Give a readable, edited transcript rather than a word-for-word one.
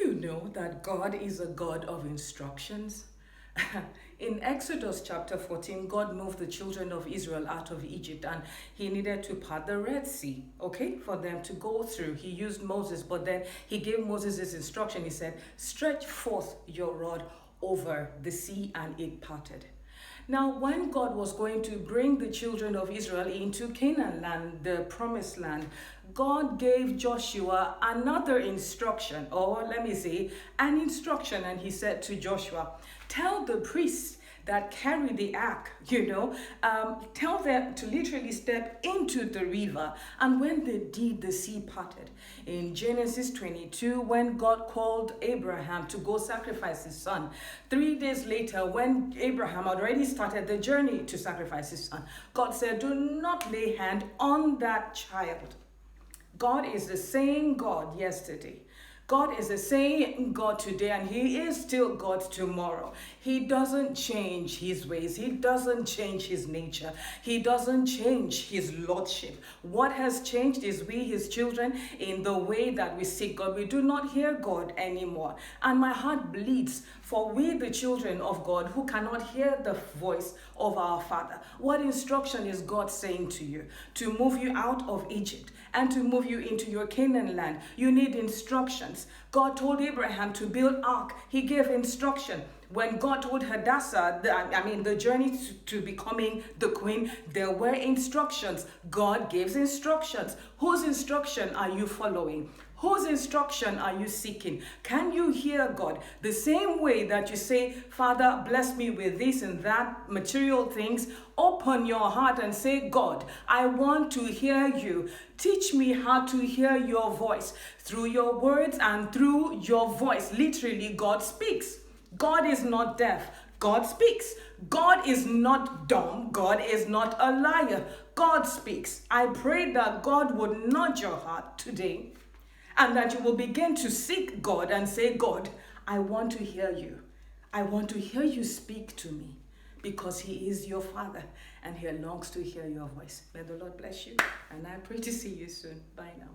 you know that God is a God of instructions? In Exodus chapter 14, God moved the children of Israel out of Egypt and he needed to part the Red Sea, okay, for them to go through. He used Moses, but then he gave Moses his instruction. He said, stretch forth your rod over the sea, and it parted. Now, when God was going to bring the children of Israel into Canaan land, the promised land, God gave Joshua another instruction, or let me say, an instruction. And he said to Joshua, tell the priests that carry the ark, tell them to literally step into the river. And when they did, the sea parted. In Genesis 22, when God called Abraham to go sacrifice his son, 3 days later, when Abraham had already started the journey to sacrifice his son, God said, do not lay hand on that child. God is the same God yesterday. God is the same God today, and he is still God tomorrow. He doesn't change his ways. He doesn't change his nature. He doesn't change his lordship. What has changed is we, his children, in the way that we seek God. We do not hear God anymore. And my heart bleeds for we, the children of God, who cannot hear the voice of our Father. What instruction is God saying to you? To move you out of Egypt and to move you into your Canaan land. You need instructions. God told Abraham to build ark. He gave instruction. When God told Hadassah, the journey to becoming the queen, there were instructions. God gives instructions. Whose instruction are you following? Whose instruction are you seeking? Can you hear God? The same way that you say, Father, bless me with this and that, material things, open your heart and say, God, I want to hear you. Teach me how to hear your voice. Through your words and through your voice, literally, God speaks. God is not deaf. God speaks. God is not dumb. God is not a liar. God speaks. I pray that God would nudge your heart today and that you will begin to seek God and say, God, I want to hear you. I want to hear you speak to me because he is your Father and he longs to hear your voice. May the Lord bless you, and I pray to see you soon. Bye now.